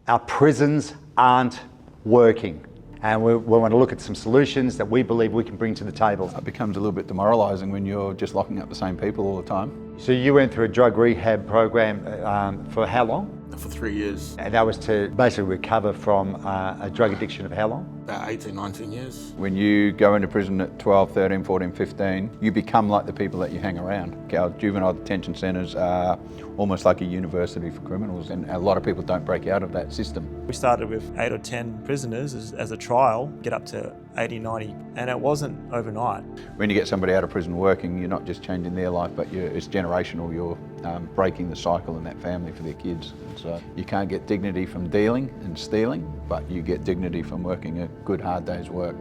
Our prisons aren't working, and we want to look at some solutions that we believe we can bring to the table. It becomes a little bit demoralising when you're just locking up the same people all the time. So you went through a drug rehab program for how long? For 3 years. And that was to basically recover from a drug addiction of how long? About 18, 19 years. When you go into prison at 12, 13, 14, 15, you become like the people that you hang around. Our juvenile detention centres are almost like a university for criminals, and a lot of people don't break out of that system. We started with 8 or 10 prisoners as a trial, get up to 80, 90, and it wasn't overnight. When you get somebody out of prison working, you're not just changing their life, but it's generational. You're breaking the cycle in that family for their kids. And so you can't get dignity from dealing and stealing, but you get dignity from working a good, hard day's work.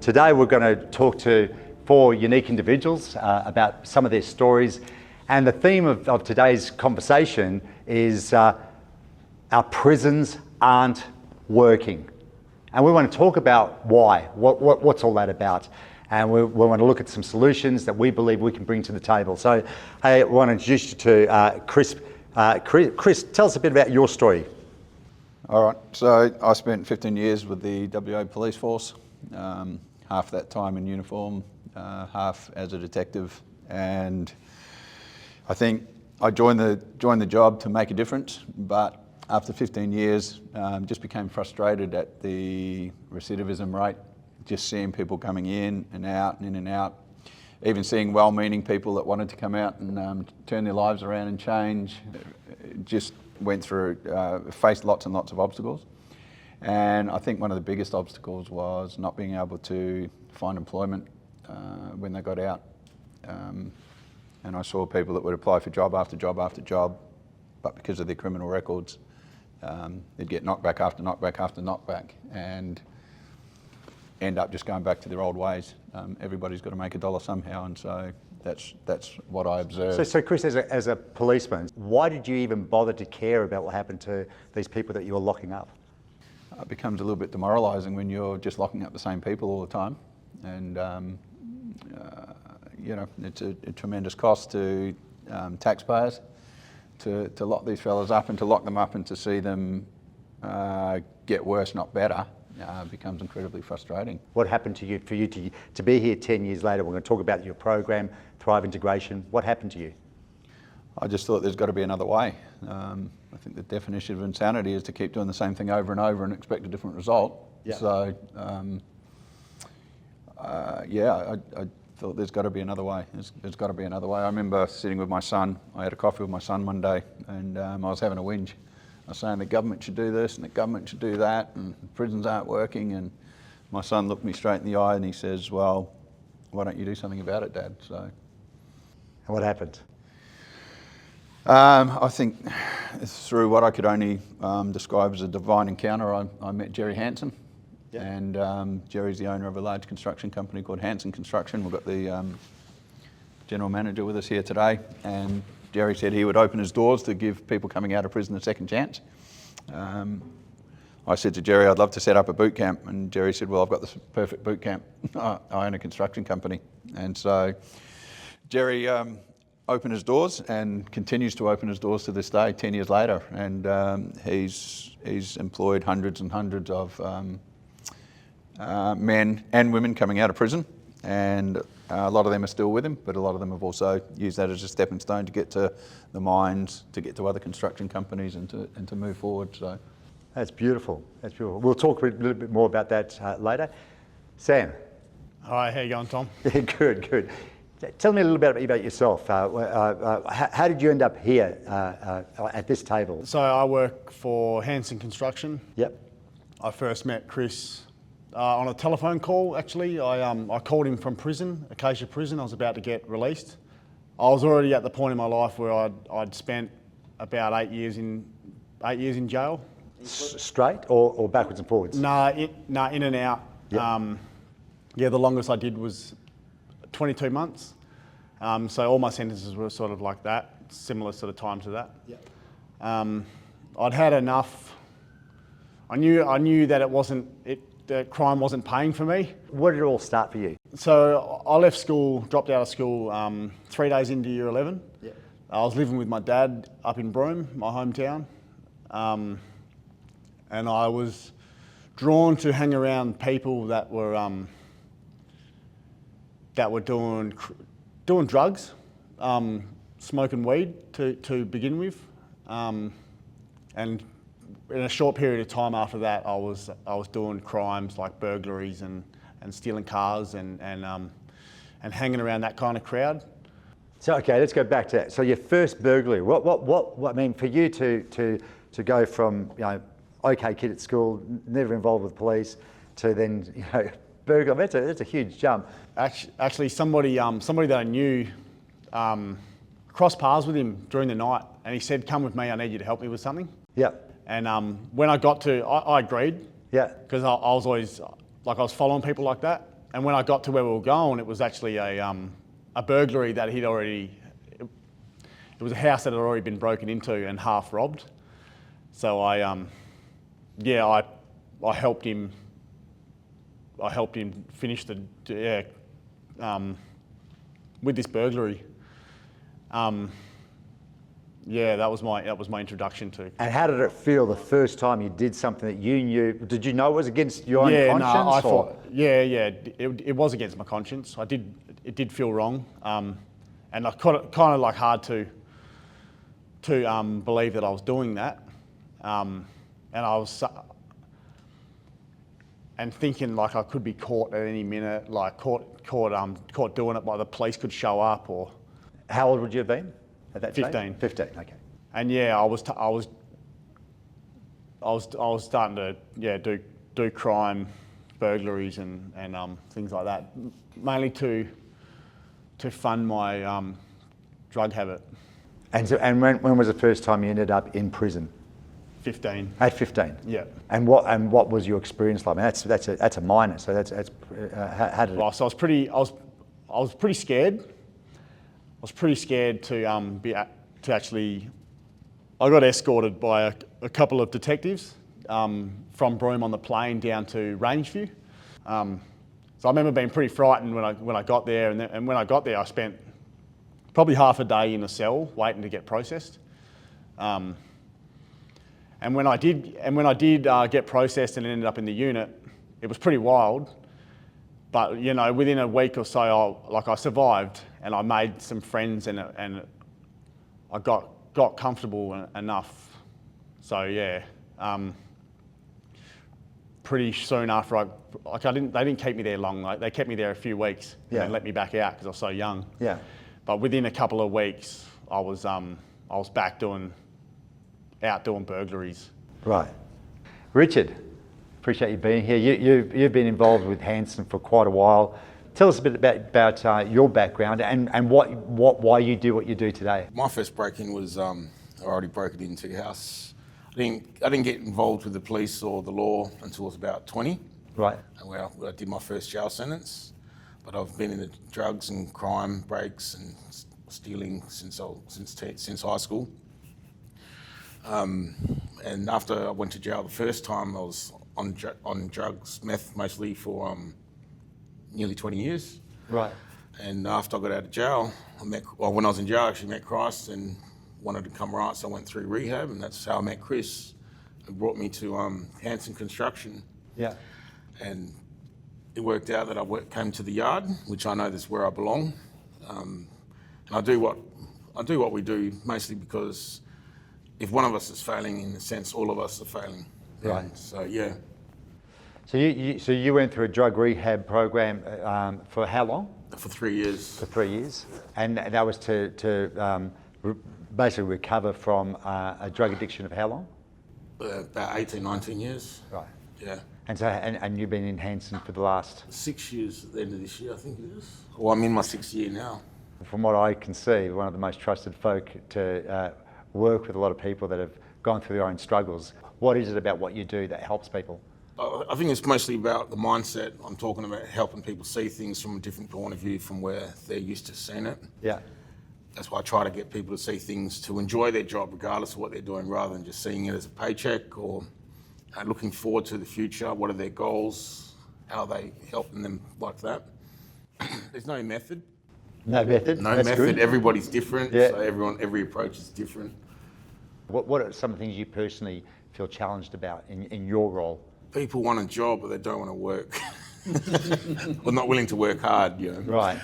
Today we're going to talk to 4 unique individuals about some of their stories, and the theme of today's conversation is our prisons aren't working. And we want to talk about why, what's all that about, and we want to look at some solutions that we believe we can bring to the table. So I want to introduce you to Chris. Chris, tell us a bit about your story. All right, so I spent 15 years with the WA Police Force. Half that time in uniform, half as a detective, and I think I joined the job to make a difference, but after 15 years just became frustrated at the recidivism rate, just seeing people coming in and out and in and out, even seeing well-meaning people that wanted to come out and turn their lives around and change. Just went through, faced lots and lots of obstacles. And I think one of the biggest obstacles was not being able to find employment when they got out. And I saw people that would apply for job after job after job, but because of their criminal records, they'd get knockback after knockback after knockback and end up just going back to their old ways. Everybody's got to make a dollar somehow, and so that's what I observed. So Chris, as a policeman, why did you even bother to care about what happened to these people that you were locking up? It becomes a little bit demoralising when you're just locking up the same people all the time, and you know, it's a tremendous cost to taxpayers to lock these fellas up and to lock them up and to see them get worse, not better, becomes incredibly frustrating. What happened to you for you to be here 10 years later? We're going to talk about your program, Thrive Integration. What happened to you? I just thought there's got to be another way. I think the definition of insanity is to keep doing the same thing over and over and expect a different result. Yeah. So, yeah, I thought there's got to be another way. There's got to be another way. I remember sitting with my son. I had a coffee with my son one day, and I was having a whinge. I was saying the government should do this and the government should do that, and prisons aren't working. And my son looked me straight in the eye and he says, "Well, why don't you do something about it, Dad?" So. And what happened? I think through what I could only describe as a divine encounter, I met Jerry Hansen. Yeah. And Jerry's the owner of a large construction company called Hansen Construction. We've got the general manager with us here today, and Jerry said he would open his doors to give people coming out of prison a second chance. I said to Jerry, I'd love to set up a boot camp, and Jerry said, well, I've got this perfect boot camp. I own a construction company. And so Jerry opened his doors and continues to open his doors to this day, 10 years later. And he's employed hundreds and hundreds of men and women coming out of prison. And a lot of them are still with him, but a lot of them have also used that as a stepping stone to get to the mines, to get to other construction companies and to move forward. So That's beautiful. That's beautiful. We'll talk a little bit more about that later. Sam. Hi, how you going, Tom? Yeah, good. Tell me a little bit about yourself. How did you end up here at this table? So I work for Hansen Construction. Yep. I first met Chris on a telephone call, actually. I called him from prison, Acacia Prison. I was about to get released. I was already at the point in my life where I'd spent about 8 years in 8 years in jail. Straight or backwards and forwards? Nah, in and out. Yeah. Yeah, the longest I did was 22 months. So all my sentences were sort of like that, similar sort of time to that. I'd had enough. I knew that that crime wasn't paying for me. Where did it all start for you? So I left school, dropped out of school 3 days into year 11. I was living with my dad up in Broome, my hometown. And I was drawn to hang around people that were doing drugs, smoking weed to begin with, and in a short period of time after that, I was doing crimes like burglaries and stealing cars and hanging around that kind of crowd. So okay, let's go back to that. So your first burglary. What I mean for you to go from okay kid at school, never involved with police, to then burglar. That's a huge jump. Actually, somebody that I knew crossed paths with him during the night, and he said, "Come with me. I need you to help me with something." Yeah. And when I got to, I agreed. Yeah. Because I was always I was following people like that. And when I got to where we were going, it was actually a burglary that he'd already. It was a house that had already been broken into and half robbed. So I helped him. I helped him finish with this burglary. That was my introduction to. And how did it feel the first time you did something that you knew? Did you know it was against your own conscience? No, I thought. It was against my conscience. It did feel wrong, and I kind of like hard to believe that I was doing that, and I was. And thinking like I could be caught at any minute, like caught doing it, like the police could show up or. How old would you have been at that 15. time? 15. Okay. And I was starting to do crime, burglaries and things like that, mainly to fund my drug habit. And when was the first time you ended up in prison? 15. At 15. Yeah. And what was your experience like? I mean, that's a minor. So that's how did it? Well, so I was pretty scared. I was pretty scared to actually. I got escorted by a couple of detectives from Broome on the plane down to Rangeview. So I remember being pretty frightened when I got there, and when I got there, I spent probably half a day in a cell waiting to get processed. And when I did get processed and ended up in the unit, it was pretty wild. But within a week or so, I survived, and I made some friends, and I got comfortable enough. So pretty soon after they didn't keep me there long. Like they kept me there a few weeks and then let me back out because I was so young. Yeah. But within a couple of weeks, I was back out doing burglaries. Right. Richard, appreciate you being here. You've been involved with Hanson for quite a while. Tell us a bit about your background and why you do what you do today. My first break-in was I already broke it into your house. I didn't get involved with the police or the law until I was about 20. Right. Where I did my first jail sentence. But I've been in the drugs and crime breaks and stealing since high school. And after I went to jail the first time, I was on drugs, meth mostly, for nearly 20 years. Right. And after I got out of jail, when I was in jail, I actually met Christ and wanted to come right, so I went through rehab, and that's how I met Chris, who brought me to Hanson Construction. Yeah. And it worked out that I came to the yard, which I know that's where I belong. And I do what we do mostly because if one of us is failing, in a sense, all of us are failing. Right. And so yeah. So you went through a drug rehab program for how long? For 3 years. For 3 years, and that was to basically recover from a drug addiction of how long? About 18, 19 years. Right. Yeah. And so and you've been in Hanson for the last. 6 years at the end of this year, I think it is. Well, I'm in my 6th year now. From what I can see, one of the most trusted folk to work with a lot of people that have gone through their own struggles. What is it about what you do that helps people? I think it's mostly about the mindset. I'm talking about helping people see things from a different point of view from where they're used to seeing it. Yeah. That's why I try to get people to see things, to enjoy their job regardless of what they're doing, rather than just seeing it as a paycheck or looking forward to the future. What are their goals? How are they helping them like that? There's no method. No method? No That's method. good. Everybody's different. Yeah. So every approach is different. What are some of the things you personally feel challenged about in your role? People want a job, but they don't want to work. Or not willing to work hard, you know. Right.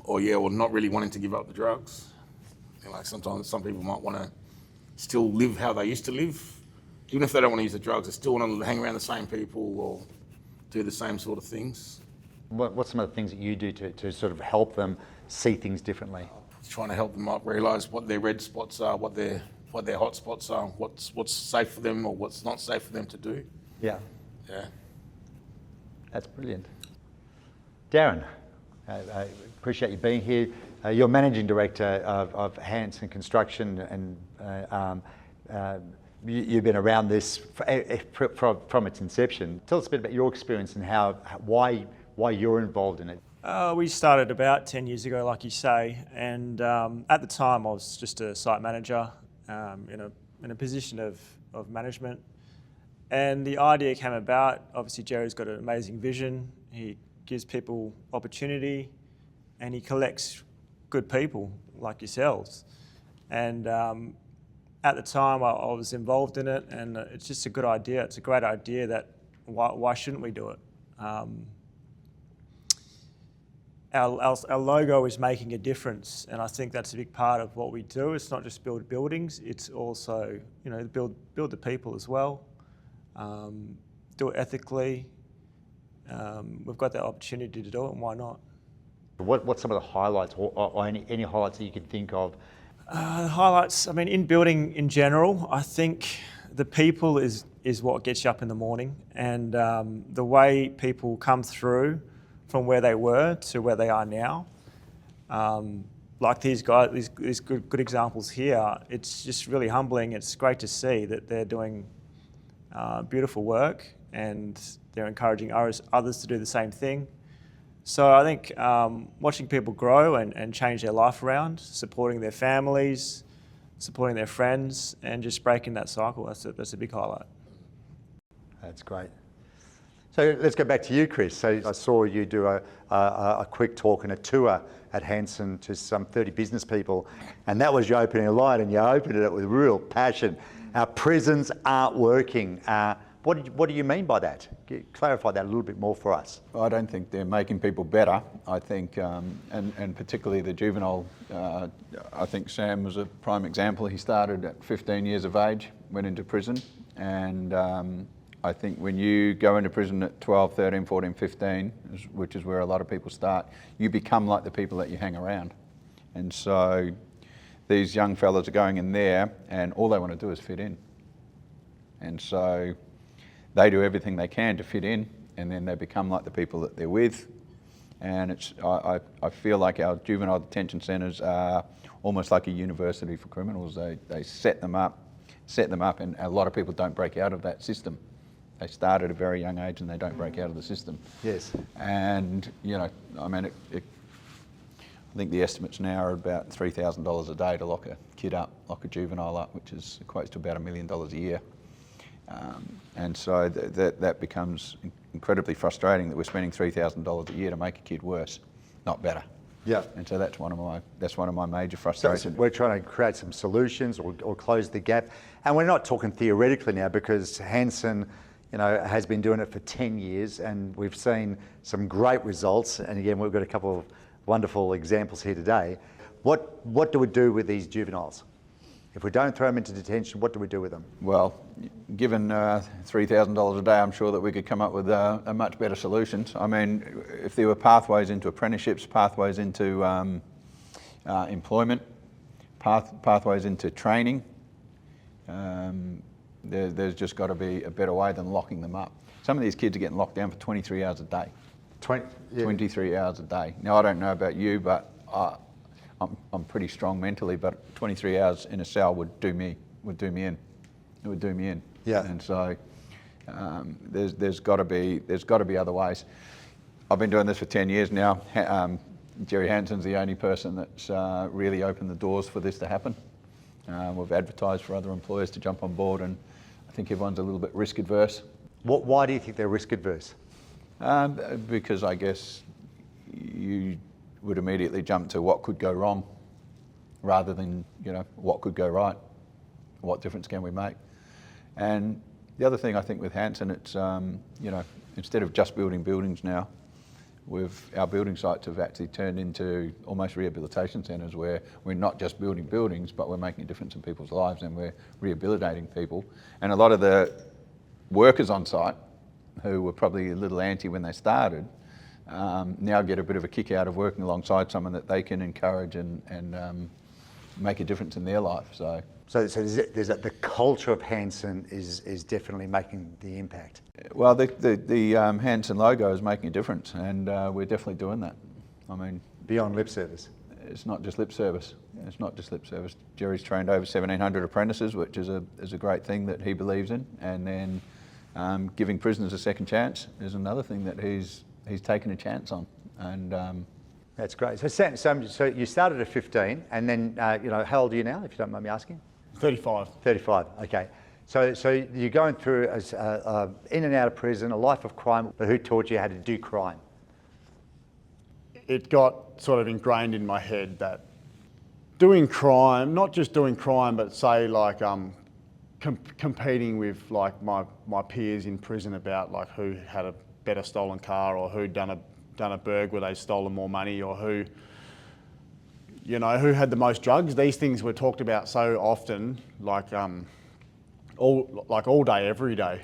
Or not really wanting to give up the drugs. You know, like sometimes some people might want to still live how they used to live. Even if they don't want to use the drugs, they still want to hang around the same people or do the same sort of things. What's some of the things that you do to sort of help them see things differently? Trying to help them up realise what their red spots are, what their hot spots are, what's safe for them or what's not safe for them to do. Yeah. Yeah. That's brilliant. Darren, I appreciate you being here. You're Managing Director of Hanson Construction, and you've been around this from its inception. Tell us a bit about your experience and why you're involved in it. We started about 10 years ago, like you say, and at the time I was just a site manager in a position of management. And the idea came about. Obviously, Jerry's got an amazing vision. He gives people opportunity, and he collects good people like yourselves. And at the time, I was involved in it, and it's just a good idea. It's a great idea that why shouldn't we do it? Our logo is making a difference, and I think that's a big part of what we do. It's not just build buildings; it's also build the people as well. Do it ethically. We've got that opportunity to do it, and why not? What's some of the highlights, or any highlights that you can think of? The highlights, I mean, in building in general, I think the people is what gets you up in the morning, and the way people come through from where they were to where they are now. Like these guys, these good examples here, it's just really humbling. It's great to see that they're doing beautiful work, and they're encouraging others to do the same thing. So I think watching people grow and change their life around, supporting their families, supporting their friends, and just breaking that cycle, that's a big highlight. That's great. So let's go back to you, Chris. So I saw you do a quick talk and a tour at Hanson to some 30 business people, and that was your opening line, and you opened it with real passion. Our prisons aren't working. What do you mean by that? Clarify that a little bit more for us. I don't think they're making people better. I think, and particularly the juvenile, I think Sam was a prime example. He started at 15 years of age, went into prison, and I think when you go into prison at 12, 13, 14, 15, which is where a lot of people start, you become like the people that you hang around. And so these young fellas are going in there and all they want to do is fit in. And so they do everything they can to fit in, and then they become like the people that they're with. And I feel like our juvenile detention centres are almost like a university for criminals. They set them up, and a lot of people don't break out of that system. They start at a very young age and they don't break out of the system. Yes. And, I mean, I think the estimates now are about $3,000 a day to lock a kid up, lock a juvenile up, which equates to about $1 million a year. And so that becomes incredibly frustrating that we're spending $3,000 a year to make a kid worse, not better. Yeah. And so that's one of my major frustrations. So we're trying to create some solutions or close the gap, and we're not talking theoretically now, because Hanson, has been doing it for 10 years, and we've seen some great results. And again, we've got a couple of wonderful examples here today. What do we do with these juveniles? If we don't throw them into detention, what do we do with them? Well, given $3,000 a day, I'm sure that we could come up with a much better solutions. I mean, if there were pathways into apprenticeships, pathways into employment, pathways into training, there's just got to be a better way than locking them up. Some of these kids are getting locked down for 23 hours a day. 23 hours a day. Now, I don't know about you, but I'm pretty strong mentally, but 23 hours in a cell would do me in. it would do me in. Yeah. And so there's got to be other ways. I've been doing this for 10 years now. Jerry Hansen's the only person that's really opened the doors for this to happen. We've advertised for other employers to jump on board, and I think everyone's a little bit risk adverse. Why do you think they're risk adverse? Because I guess you would immediately jump to what could go wrong rather than, what could go right. What difference can we make? And the other thing I think with Hansen, it's, instead of just building buildings now, our building sites have actually turned into almost rehabilitation centres where we're not just building buildings, but we're making a difference in people's lives and we're rehabilitating people. And a lot of the workers on site, who were probably a little anti when they started, now get a bit of a kick out of working alongside someone that they can encourage and make a difference in their life. So there's the culture of Hansen is definitely making the impact. Well, the Hansen logo is making a difference, and we're definitely doing that. I mean, Beyond lip service. it's not just lip service. It's not just lip service. Jerry's trained over 1,700 apprentices, which is a great thing that he believes in, and then giving prisoners a second chance is another thing that he's taken a chance on, and. That's great. So Sam, so you started at 15, and then how old are you now, if you don't mind me asking? 35. 35. Okay. So you're going through as in and out of prison, a life of crime. But who taught you how to do crime? It got sort of ingrained in my head that doing crime, not just doing crime, but say like competing with like my peers in prison about like who had a better stolen car or who'd done a burg where they'd stolen more money, or who had the most drugs. These things were talked about so often, like all day, every day,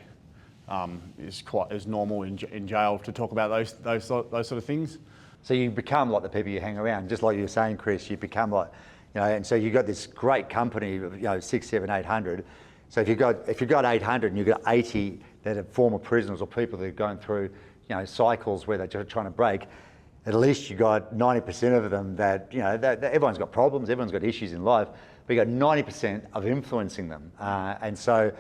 is normal in jail to talk about those sort of things. So you become like the people you hang around, just like you were saying, Chris. You become like, and so you got this great company of 600, 700, 800. So if you've got 800 and you've got 80 that are former prisoners or people that are going through cycles where they're just trying to break, at least you got 90% of them that, that everyone's got problems, everyone's got issues in life, but you got 90% of influencing them. And so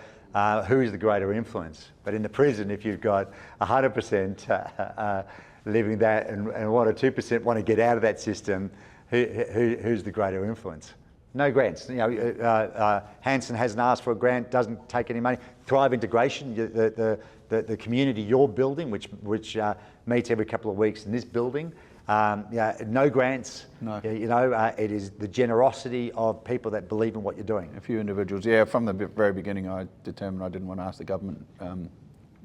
who is the greater influence? But in the prison, if you've got 100% living that and 1 or 2% want to get out of that system, who's the greater influence? No grants. Hansen hasn't asked for a grant, doesn't take any money. Thrive Integration, the community you're building, which meets every couple of weeks in this building. No grants. No. It is the generosity of people that believe in what you're doing. A few individuals, yeah. From the very beginning, I determined I didn't want to ask the government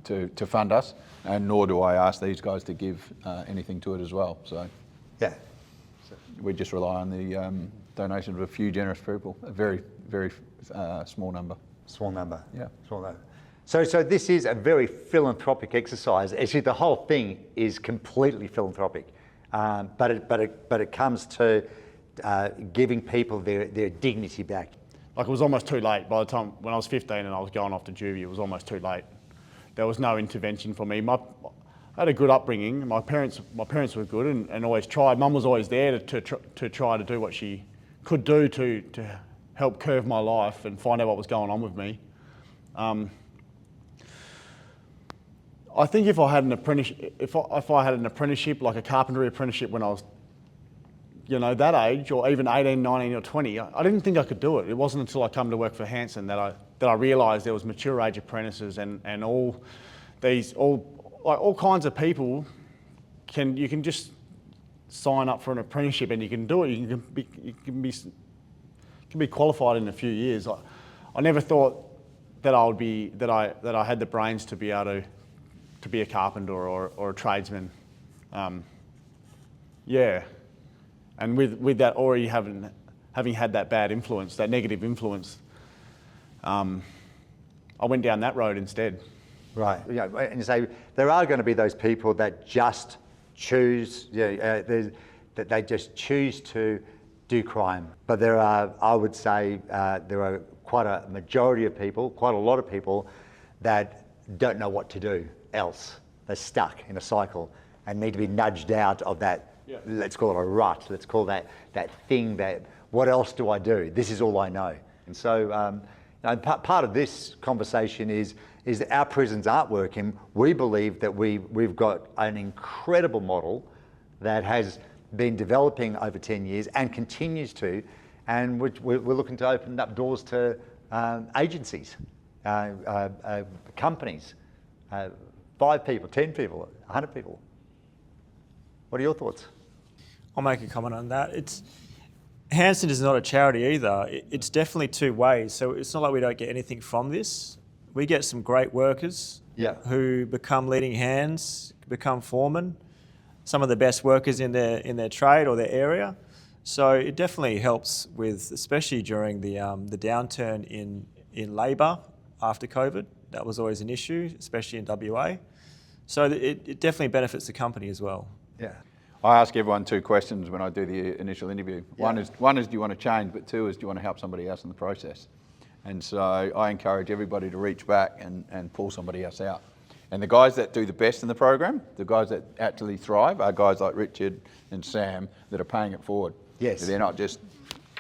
to fund us, and nor do I ask these guys to give anything to it as well. So, Yeah. we just rely on the donation of a few generous people, a very, very small number. Small number. Yeah. Small number. So this is a very philanthropic exercise. Actually, the whole thing is completely philanthropic, but it comes to giving people their dignity back. Like, it was almost too late. By the time when I was 15 and I was going off to juvie, it was almost too late. There was no intervention for me. I had a good upbringing. My parents were good and always tried. Mum was always there to try to do what she could do to help curve my life and find out what was going on with me. I think if I had an apprenticeship, like a carpentry apprenticeship when I was, that age, or even 18, 19 or 20, I didn't think I could do it. It wasn't until I come to work for Hansen that I realised there was mature age apprentices and all kinds of people you can just sign up for an apprenticeship and you can do it. You can be qualified in a few years. I never thought that I had the brains to be able to be a carpenter or a tradesman. And with that already having had that bad influence, that negative influence, I went down that road instead. Right. And you say there are going to be those people that just choose, that they just choose to do crime. But there are, I would say, there are quite a majority of people, quite a lot of people that don't know what to do else. They're stuck in a cycle and need to be nudged out of that, let's call it a rut, let's call that thing that, what else do I do? This is all I know. And so, Part of this conversation is that our prisons aren't working. We believe that we've got an incredible model that has been developing over 10 years and continues to, and we're looking to open up doors to agencies, companies, 5 people, 10 people, 100 people. What are your thoughts? I'll make a comment on that. Hanson is not a charity either. It's definitely two ways. So it's not like we don't get anything from this. We get some great workers who become leading hands, become foremen, some of the best workers in their trade or their area. So it definitely helps with, especially during the downturn in labour after COVID. That was always an issue, especially in WA. So it definitely benefits the company as well. Yeah. I ask everyone 2 questions when I do the initial interview. One is do you want to change, but 2 is do you want to help somebody else in the process? And so I encourage everybody to reach back and pull somebody else out. And the guys that do the best in the program, the guys that actually thrive, are guys like Richard and Sam that are paying it forward. Yes. They're not just,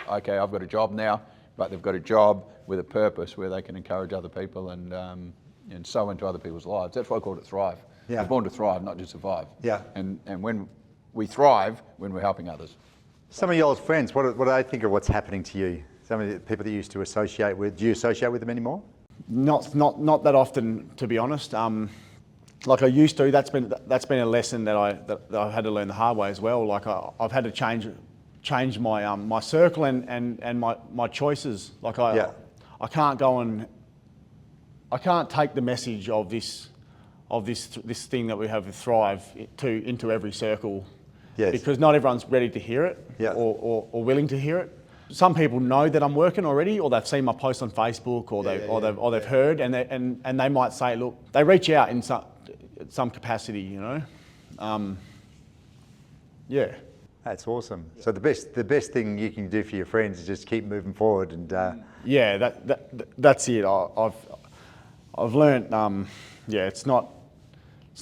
okay, I've got a job now, but they've got a job with a purpose where they can encourage other people and sow into other people's lives. That's why I called it Thrive. Yeah. We're born to thrive, not just survive. Yeah. And when we thrive when we're helping others. Some of your old friends, what do they think of what's happening to you? Some of the people that you used to associate with, do you associate with them anymore? Not that often, to be honest. Like I used to. That's been a lesson that I've had to learn the hard way as well. Like I've had to change my my circle and my choices. Like I can't go and I can't take the message of this thing that we have with Thrive into every circle. Yes. Because not everyone's ready to hear it or willing to hear it. Some people know that I'm working already, or they've seen my post on Facebook, or they've heard, and they might say, look, they reach out in some capacity, you know. Yeah. That's awesome. So the best thing you can do for your friends is just keep moving forward and. Yeah, that's it. I've learnt. It's not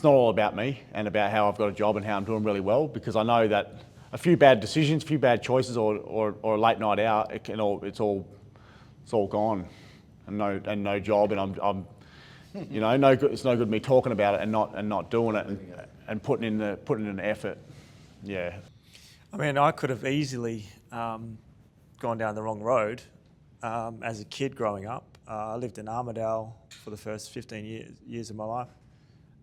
all about me and about how I've got a job and how I'm doing really well, because I know that a few bad decisions, a few bad choices, or a late night out, it's all gone, and no job, and I'm no good. It's no good me talking about it and not doing it and putting in an effort. Yeah. I mean, I could have easily gone down the wrong road as a kid growing up. I lived in Armidale for the first 15 years of my life.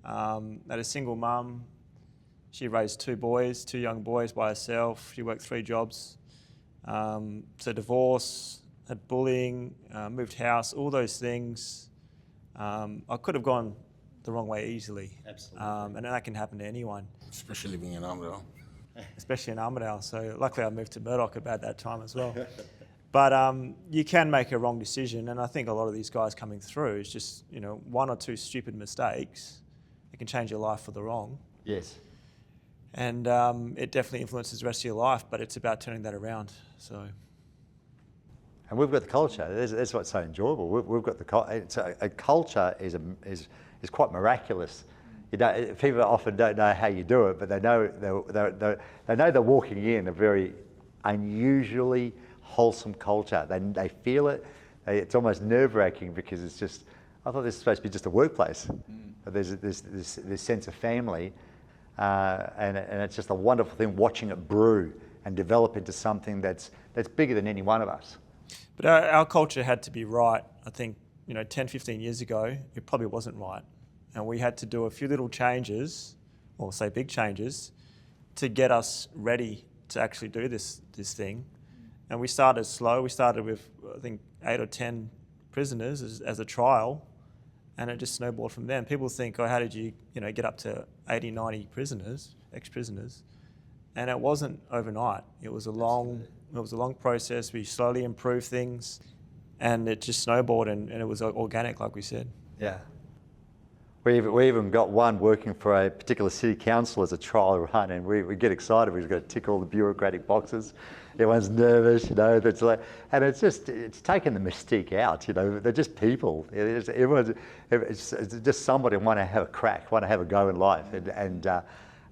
Had a single mum. She raised 2 young boys by herself. She worked 3 jobs. So divorce, had bullying, moved house, all those things. I could have gone the wrong way easily. Absolutely. And that can happen to anyone. Especially living in Armidale. Especially in Armidale. So luckily I moved to Murdoch about that time as well. But you can make a wrong decision, and I think a lot of these guys coming through is just 1 or 2 stupid mistakes. It can change your life for the wrong. Yes. And it definitely influences the rest of your life, but it's about turning that around. So. And we've got the culture. That's what's so enjoyable. We've got a culture is quite miraculous. People often don't know how you do it, but they know they're walking in a very unusually wholesome culture. They feel it. It's almost nerve-wracking because it's just. I thought this was supposed to be just a workplace. But there's this sense of family, and it's just a wonderful thing watching it brew and develop into something that's bigger than any one of us. But our culture had to be right. I think 10, 15 years ago, it probably wasn't right. And we had to do a few little changes, or say big changes, to get us ready to actually do this thing. And we started slow. We started with, I think, 8 or 10 prisoners as a trial, and it just snowballed from there. And people think, how did you get up to 80, 90 prisoners, ex-prisoners? And it wasn't overnight. It was a long process. We slowly improved things, and it just snowballed, and it was organic, like we said. Yeah. We even got one working for a particular city council as a trial run, and we get excited. We've got to tick all the bureaucratic boxes. Everyone's nervous, That's like, and it's taken the mystique out. They're just people. It's just somebody want to have a crack, want to have a go in life,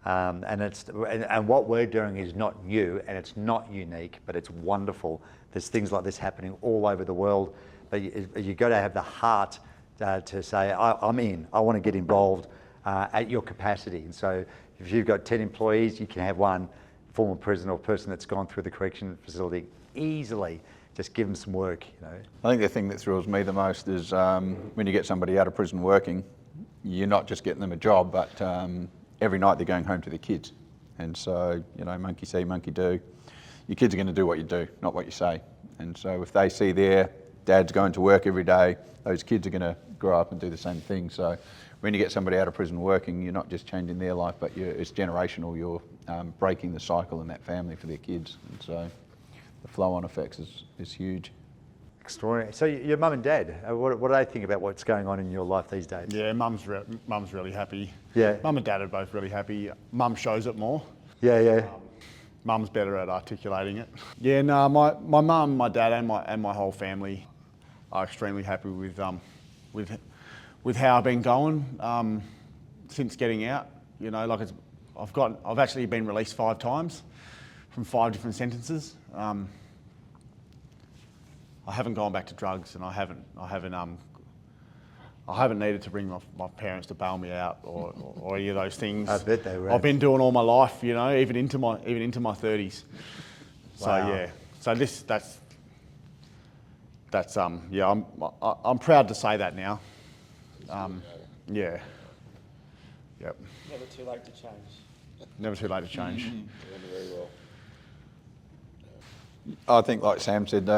and what we're doing is not new and it's not unique, but it's wonderful. There's things like this happening all over the world. but you got to have the heart to say, I'm in, I want to get involved at your capacity. And so if you've got 10 employees, you can have one former prisoner or person that's gone through the correction facility easily. Just give them some work, you know. I think the thing that thrills me the most is when you get somebody out of prison working, you're not just getting them a job, but every night they're going home to their kids. And so, you know, monkey see, monkey do. Your kids are going to do what you do, not what you say. And so if they see their dad's going to work every day, those kids are going to grow up and do the same thing. So when you get somebody out of prison working, you're not just changing their life, but it's generational. You're breaking the cycle in that family for their kids. And so the flow-on effects is huge. Extraordinary. So your mum and dad, what do they think about what's going on in your life these days? Yeah, mum's really happy. Yeah. Mum and dad are both really happy. Mum shows it more. Yeah. Mum's better at articulating it. Yeah, no, my mum, my dad, and my whole family are extremely happy with how I've been going since getting out. You know, like I've actually been released 5 times from 5 different sentences. I haven't gone back to drugs, and I haven't needed to bring my parents to bail me out or any of those things. I bet they were. I've been doing all my life, you know, even into my 30s. So Wow. yeah, so that's yeah, I'm proud to say that now. Yeah. Yep. Never too late to change. Never too late to change. I think, like Sam said,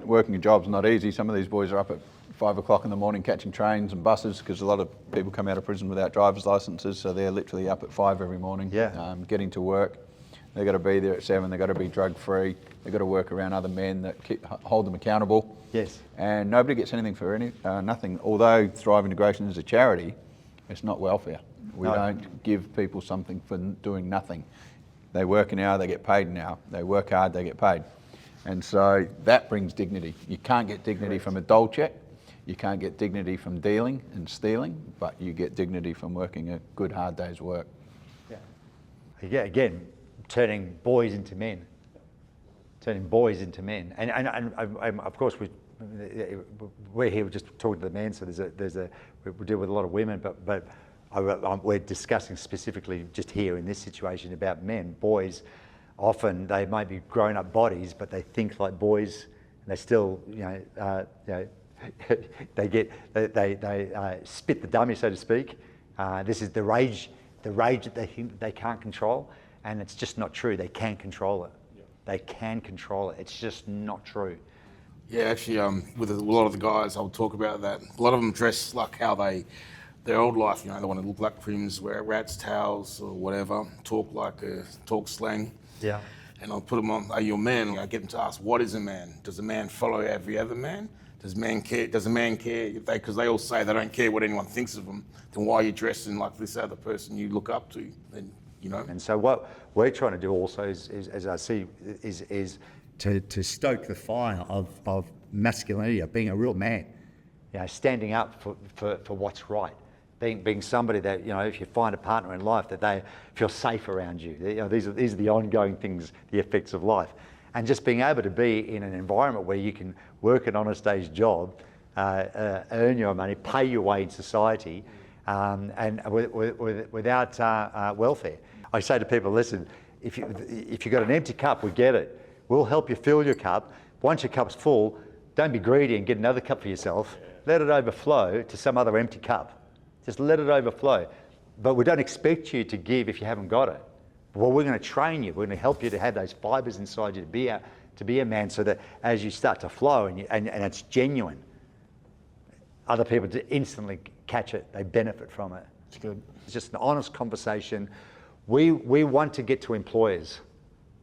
working a job's not easy. Some of these boys are up at 5 o'clock in the morning catching trains and buses, because a lot of people come out of prison without driver's licences, so they're literally up at 5 every morning, getting to work. They've got to be there at 7, they've got to be drug-free, they've got to work around other men that hold them accountable. Yes. And nobody gets anything for nothing. Although Thrive Integration is a charity, it's not welfare. We don't give people something for doing nothing. They work an hour, they get paid an hour. They work hard, they get paid. And so that brings dignity. You can't get dignity from a dole check. You can't get dignity from dealing and stealing, but you get dignity from working a good, hard day's work. Yeah, again, turning boys into men. Turning boys into men. And of course, we're here just talking to the men, so we deal with a lot of women, but we're discussing specifically just here in this situation about men. Boys, often they may be grown-up bodies, but they think like boys, and they still, they spit the dummy, so to speak. This is the rage that they think that they can't control, and it's just not true. They can control it. They can control it. It's just not true. Yeah, actually, with a lot of the guys, I'll talk about that. A lot of them dress like how their old life, you know, they want to look like prims, wear rats, towels, or whatever, talk slang. Yeah. And I'll put them on, are you a man? I get them to ask, what is a man? Does a man follow every other man? Does a man care? Because they all say they don't care what anyone thinks of them, then why are you dressing like this other person you look up to? And, you know. And so what we're trying to do also is as I see, is to stoke the fire of masculinity, of being a real man, you know, standing up for what's right, being somebody that, you know, if you find a partner in life, that they feel safe around you. You know, these are the ongoing things, the effects of life, and just being able to be in an environment where you can work an honest day's job, earn your money, pay your way in society, and without welfare. I say to people, listen, if you've got an empty cup, we get it. We'll help you fill your cup. Once your cup's full, don't be greedy and get another cup for yourself. Let it overflow to some other empty cup. Just let it overflow. But we don't expect you to give if you haven't got it. Well, we're going to train you. We're going to help you to have those fibres inside you to be a man, so that as you start to flow and it's genuine, other people instantly catch it. They benefit from it. It's good. It's just an honest conversation. We want to get to employers.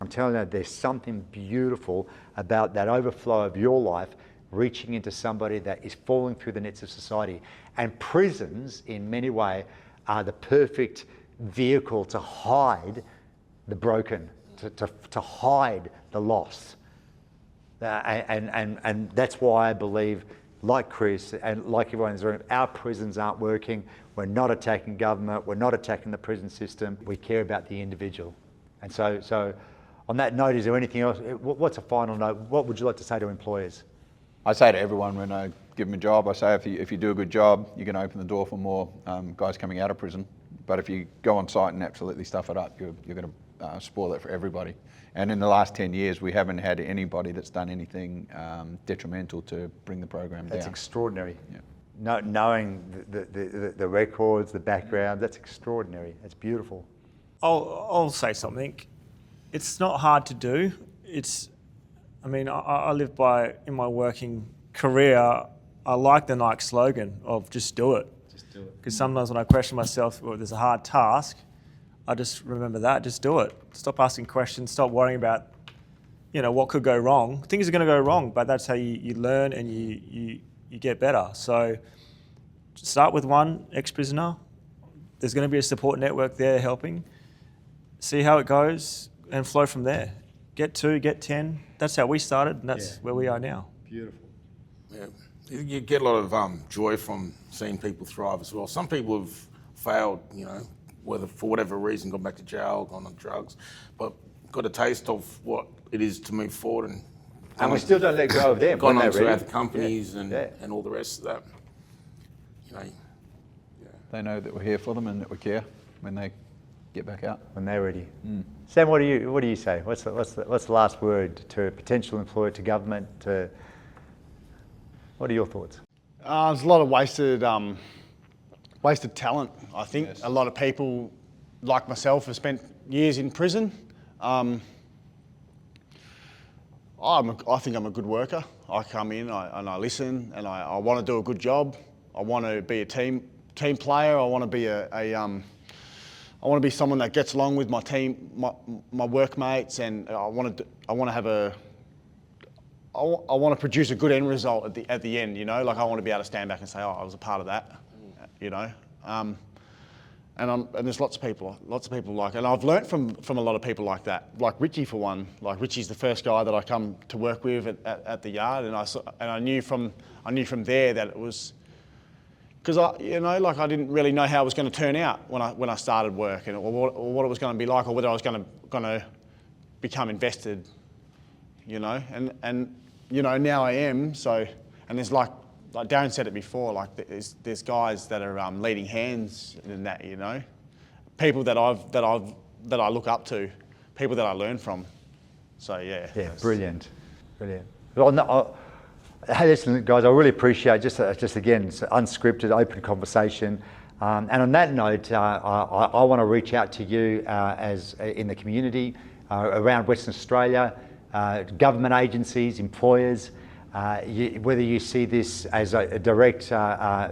I'm telling you, there's something beautiful about that overflow of your life reaching into somebody that is falling through the nets of society. And prisons, in many ways, are the perfect vehicle to hide the broken, to hide the lost. And that's why I believe, like Chris and like everyone in this room, our prisons aren't working. We're not attacking government. We're not attacking the prison system. We care about the individual. And so on that note, is there anything else? What's a final note? What would you like to say to employers? I say to everyone when I give them a job, I say if you do a good job, you're going to open the door for more guys coming out of prison. But if you go on site and absolutely stuff it up, you're going to spoil it for everybody. And in the last 10 years, we haven't had anybody that's done anything detrimental to bring the program down. That's extraordinary. Yeah. Knowing the records, the background, that's extraordinary. That's beautiful. I'll say something. It's not hard to do. I live by, in my working career, I like the Nike slogan of just do it. Just do it. Because sometimes when I question myself, well, there's a hard task, I just remember that, just do it. Stop asking questions, stop worrying about, what could go wrong. Things are going to go wrong, but that's how you learn and you get better. So start with one ex-prisoner. There's going to be a support network there helping. See how it goes and flow from there. Get 2, get 10. That's how we started, and that's where we are now. Beautiful. Yeah. You get a lot of joy from seeing people thrive as well. Some people have failed, whether for whatever reason, gone back to jail, gone on drugs, but got a taste of what it is to move forward. And we still don't let go of them. Gone on really. to other companies and all the rest of that. They know that we're here for them and that we care when they get back out. When they're ready. Sam, what do you say? What's the last word to a potential employer, to government? What are your thoughts? There's a lot of wasted talent, I think. Yes. A lot of people, like myself, have spent years in prison. I think I'm a good worker. I come in and I listen and I want to do a good job. I want to be a team player. I want to be I want to be someone that gets along with my team, my workmates, and I want to produce a good end result at the end. I want to be able to stand back and say, I was a part of that. And there's lots of people like, and I've learnt from a lot of people like that. Like Richie, for one. Like Richie's the first guy that I come to work with at the yard, and I knew from there that it was. Because I didn't really know how it was going to turn out when I started work, or what it was going to be like, or whether I was going to become invested, and now I am. So, and there's like Darren said it before, like there's guys that are leading hands in that, people that I look up to, people that I learn from. So yeah. Yeah, brilliant. Well, no, hey, listen, guys, I really appreciate just again, it's an unscripted, open conversation. And on that note, I want to reach out to you as in the community around Western Australia, government agencies, employers. Whether you see this as a direct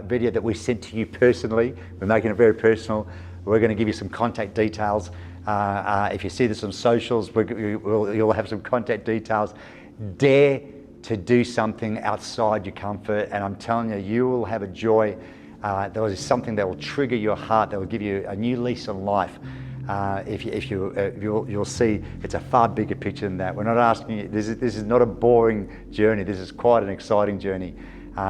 video that we sent to you personally, we're making it very personal. We're going to give you some contact details. If you see this on socials, you'll have some contact details. Dare to do something outside your comfort, and I'm telling you, you will have a joy. There is something that will trigger your heart, that will give you a new lease on life. You'll see it's a far bigger picture than that. We're not asking you, this is not a boring journey, this is quite an exciting journey.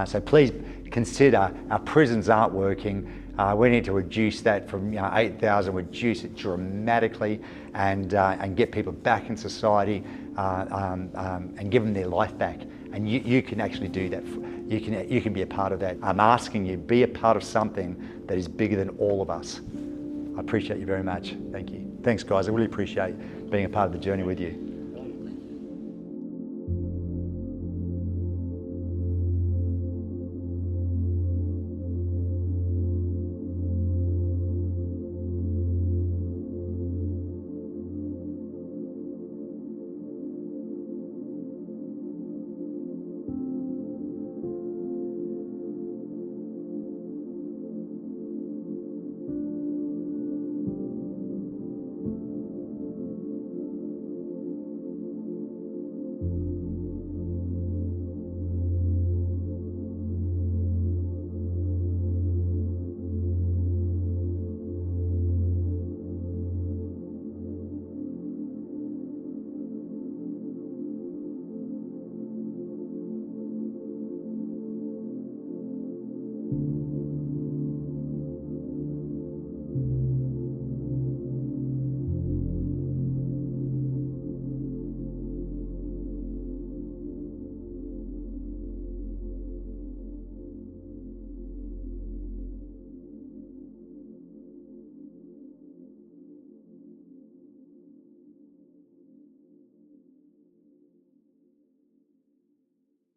So please consider, our prisons aren't working. We need to reduce that from 8,000, reduce it dramatically, and get people back in society, and give them their life back. And you can actually do that. You can be a part of that. I'm asking you, be a part of something that is bigger than all of us. I appreciate you very much. Thank you. Thanks, guys. I really appreciate being a part of the journey with you.